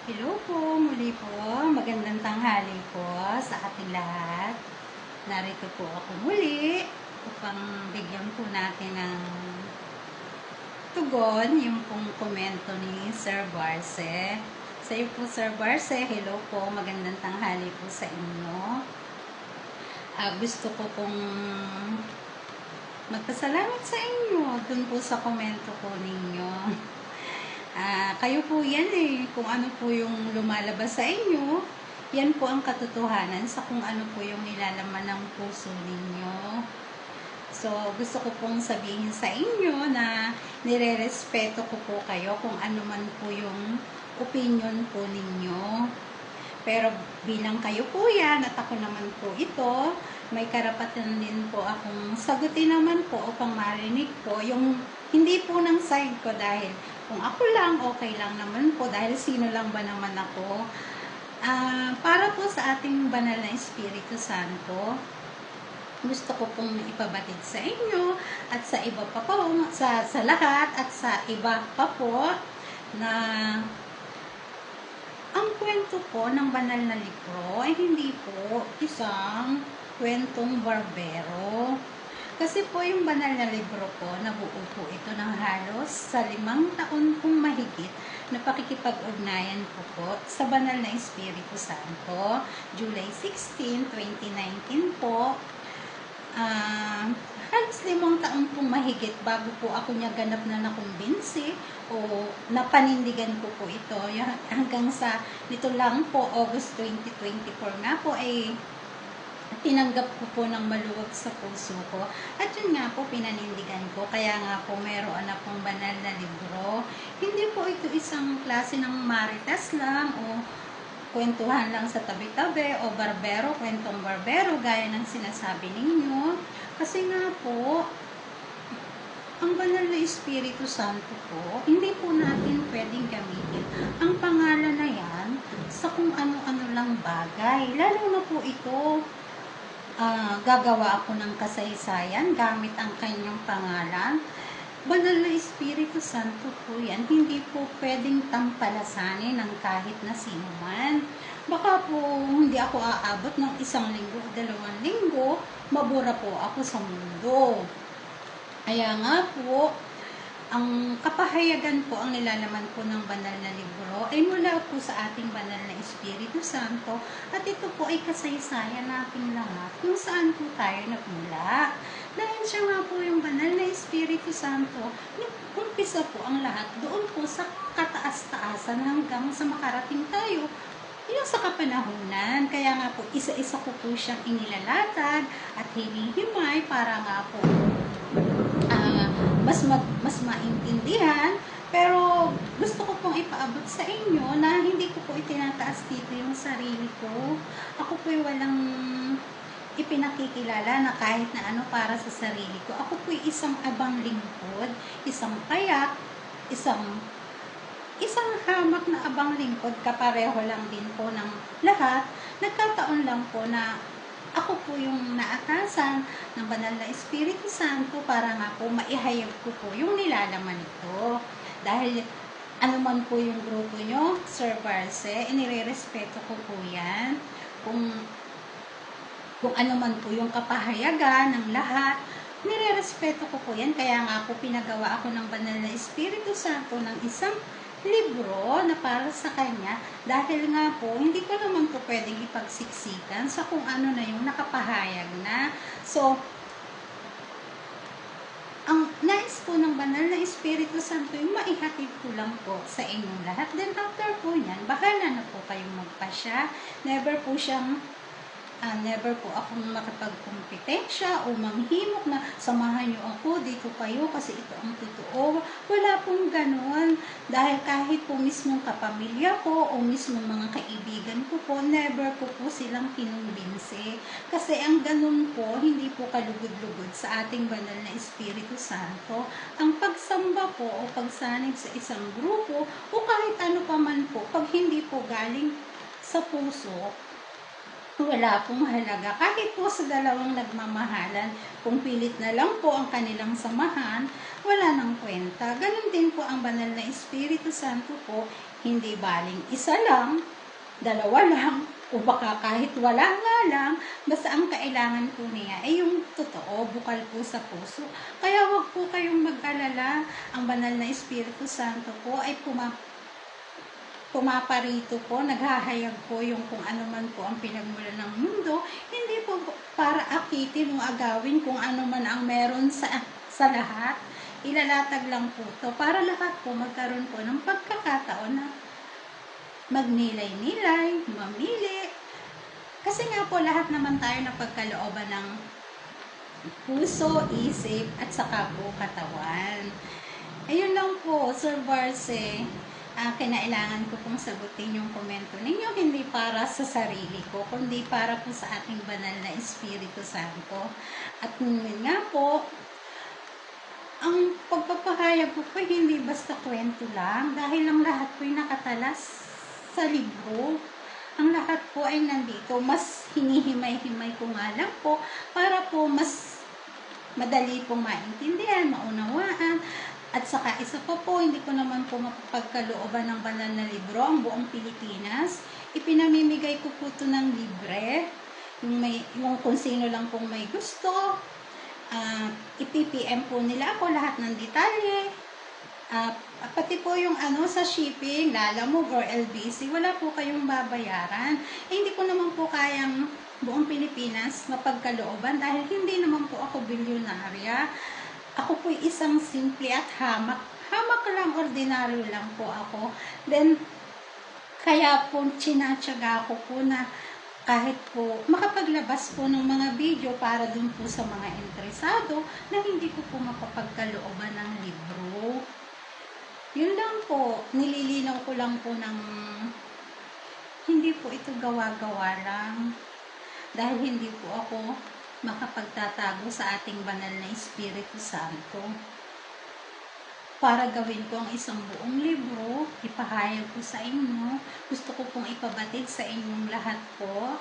Hello po, muli po. Magandang tanghali po sa ating lahat. Narito po ako muli upang bigyan po natin ng tugon yung pong komento ni Sir Barce. Sa iyo po, Sir Barce, hello po. Magandang tanghali po sa inyo. Gusto ko pong magpasalamat sa inyo dun po sa komento po ninyo. Kayo po yan kung ano po yung lumalabas sa inyo, yan po ang katotohanan sa kung ano po yung nilalaman ng puso ninyo. So, gusto ko pong sabihin sa inyo na nirerespeto ko po kayo kung ano man po yung opinion po ninyo. Pero bilang kayo po yan at ako naman po ito, may karapatan din po akong sagutin naman po upang marinig po yung hindi po ng side ko, dahil kung ako lang, okay lang naman po, dahil sino lang ba naman ako. Para po sa ating banal na Espiritu Santo, gusto ko pong ipabatid sa inyo at sa iba pa po, sa lahat at sa iba pa po, na ang kwento po ng banal na libro ay hindi po isang kwentong barbero. Kasi po yung banal na libro po, nabuo po ito ng halos sa 5 taon pong mahigit na pakikipag-ugnayan po sa banal na Espiritu Santo. July 16, 2019 po. Halos 5 taon pong mahigit bago po ako niya ganap na nakumbinsi o napanindigan ko po ito. Hanggang sa nito lang po, August 2024 nga po, ay tinanggap ko po ng maluwag sa puso ko. At yun nga po, pinanindigan ko. Kaya nga po, meron na pong banal na libro. Hindi po ito isang klase ng maritas lang o kwentuhan lang sa tabi-tabi o barbero, kwentong barbero, gaya ng sinasabi ninyo. Kasi nga po, ang banal na Espiritu Santo po, hindi po natin pwedeng gamitin ang pangalan na yan sa kung ano-ano lang bagay. Lalo na po ito, gagawa ako ng kasaysayan gamit ang kanyang pangalan. Banal na Espiritu Santo po yan, hindi po pwedeng tampalasanin ng kahit na sino man. Baka po hindi ako aabot ng 1 linggo o 2 linggo, mabura po ako sa mundo. Kaya nga po, ang kapahayagan po, ang nilalaman po ng banal na libro ay mula po sa ating banal na Espiritu Santo, at ito po ay kasaysayan nating lahat kung saan po tayo nagmula. Dahil siya nga po yung banal na Espiritu Santo, umpisa po ang lahat doon po sa kataas-taasan hanggang sa makarating tayo yung sa kapanahunan. Kaya nga po, isa-isa ko po siyang inilalatag at hinihimay para nga po mas maintindihan. Pero gusto ko pong ipaabot sa inyo na hindi ko po itinataas dito yung sarili ko. Ako po'y walang ipinakikilala na kahit na ano para sa sarili ko. Ako po'y isang abang lingkod, isang payak, isang hamak na abang lingkod, kapareho lang din po ng lahat. Nagkataon lang po na ako po yung naatasan ng banal na Espiritu Santo para nga po maihayag ko po yung nilalaman nito. Dahil ano man po yung grupo nyo, Sir Barce, inirerespeto ko po yan. Kung ano man po yung kapahayagan ng lahat, nirerespeto ko po yan. Kaya nga po pinagawa ako ng banal na Espiritu Santo ng isang libro na para sa kanya, dahil nga po hindi ko naman po pwedeng ipagsiksikan sa kung ano na yung nakapahayag na. So, ang nais po ng banal na Espiritu Santo yung maihatid ko lang po sa inyong lahat. Then after po yan, bahala na po kayong magpasya. Never po akong makapagkumpetensya o manghimok na samahan niyo ako, dito kayo kasi ito ang totoo. Wala pong ganon. Dahil kahit po mismong kapamilya ko o mismong mga kaibigan ko po, never po silang kinumbinsi. Kasi ang ganon po, hindi po kalugod-lugod sa ating banal na Espiritu Santo. Ang pagsamba po o pagsanib sa isang grupo o kahit ano pa man po, pag hindi po galing sa puso, wala pong halaga. Kahit po sa dalawang nagmamahalan, kung pilit na lang po ang kanilang samahan, wala nang kwenta. Ganon din po ang banal na Espiritu Santo po, Hindi baling isa lang, dalawa lang, o baka kahit wala nga lang, basta ang kailangan po niya ay yung totoo, bukal po sa puso. Kaya wag po kayong mag-alala, ang banal na Espiritu Santo po ay pumaparito po, naghahayag po yung kung ano man po ang pinagmulan ng mundo, hindi po para akitin o agawin kung ano man ang meron sa lahat. Ilalatag lang po to para lahat po magkaroon po ng pagkakataon na magnilay-nilay, mamili. Kasi nga po lahat naman tayo napagkalooban ng puso, isip, at saka po katawan. Ayun lang po, Sir Barce. Kinailangan ko pong sagutin yung komento ninyo, hindi para sa sarili ko, kundi para po sa ating banal na Espiritu Santo. At nga po, ang pagpapahayag ko po hindi basta kwento lang, dahil ang lahat po ay nakatalas sa libro. Ang lahat po ay nandito, mas hinihimay-himay ko nga lang po, para po mas madali pong maintindihan, maunawaan. At saka isa pa po, hindi ko naman po mapagkalooban ng banal na libro ang buong Pilipinas. Ipinamimigay ko po ito ng libre, yung kung sino lang pong may gusto. ipipm po nila ako lahat ng detalye. Pati po yung sa shipping, Lalamove or LBC, wala po kayong babayaran. Hindi ko naman po kayang buong Pilipinas mapagkalooban dahil hindi naman po ako bilyonarya. Ako po isang simple at hamak lang, ordinaryo lang po ako. Then, kaya po tsinatsaga ko po na kahit po makapaglabas po ng mga video para dun po sa mga interesado na hindi ko po mapapagkalooban ng libro. Yun lang po, nililinaw ko lang po ng hindi po ito gawa-gawa lang. Dahil hindi po ako makapagtatago sa ating banal na Espiritu Santo. Para gawin ko ang isang buong libro, ipahayag ko sa inyo. Gusto ko pong ipabatid sa inyong lahat po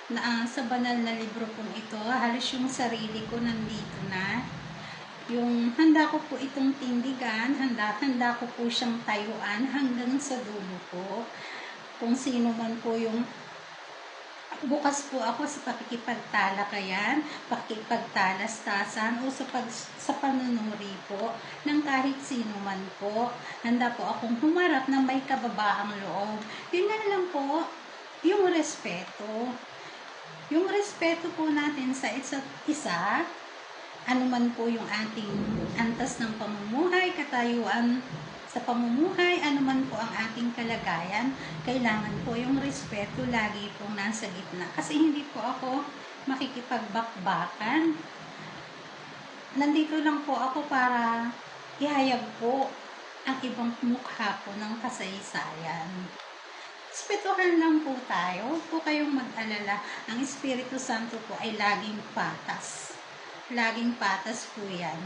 na sa banal na libro pong ito, halos yung sarili ko nandito na. Yung handa ko po itong tindigan, handa ko po siyang tayuan hanggang sa dulo po. Kung sino man po yung bukas po ako sa pakikipagtalakayan, pakikipagtalastasan o sa panunuri po ng kahit sino man po. Handa po akong humarap ng may kababaang loob. Yun nga lang po, yung respeto. Yung respeto po natin sa isa't isa, anuman po yung ating antas ng pamumuhay, katayuan sa pamumuhay, anuman po ang ating kalagayan, kailangan po yung respeto lagi pong nasa gitna. Kasi hindi po ako makikipagbakbakan. Nandito lang po ako para ihayag po ang ibang mukha po ng kasaysayan. Respetuhan lang po tayo. Huwag po kayong mag-alala. Ang Espiritu Santo po ay laging patas. Laging patas po yan.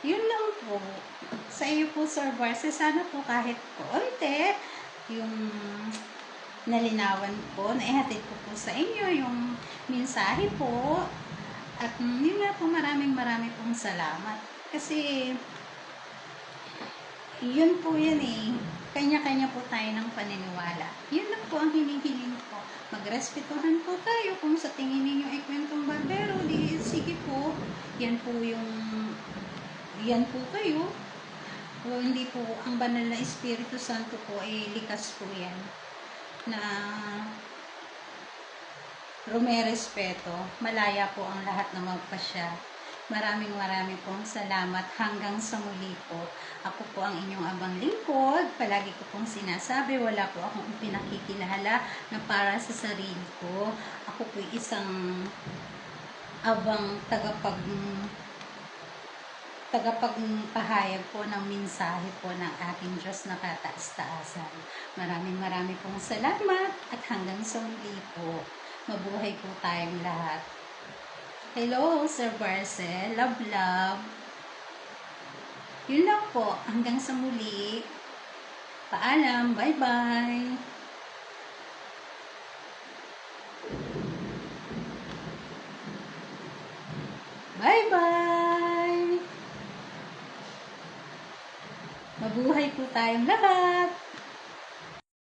Yun lang po. Sa iyo po, Sir Barce, sana po kahit konti yung nalinawan po, naihatid ko po sa inyo yung mensahe po. At yun nga po, maraming pong salamat. Kasi yun po yan eh. Kanya-kanya po tayo ng paniniwala. Yun lang po ang hinihiling ko. Magrespetuhan po tayo. Kung sa tingin ninyo ay kwentong barbero, di sige po. Yan po kayo. O hindi po, ang banal na Espiritu Santo po ay likas po yan. Na rumerespeto, malaya po ang lahat na magpasya. Maraming pong salamat. Hanggang sa muli po. Ako po ang inyong abang lingkod. Palagi ko pong sinasabi, wala po akong pinakikilala na para sa sarili ko. Ako po isang abang tagapagpahayag po ng mensahe po ng ating Diyos na kataas-taasan. Maraming pong salamat at hanggang sa muli po. Mabuhay po tayong lahat. Hello, Sir Barce. Love. Yun lang po. Hanggang sa muli. Paalam. Bye-bye. Bye-bye. Mabuhay po tayong lahat.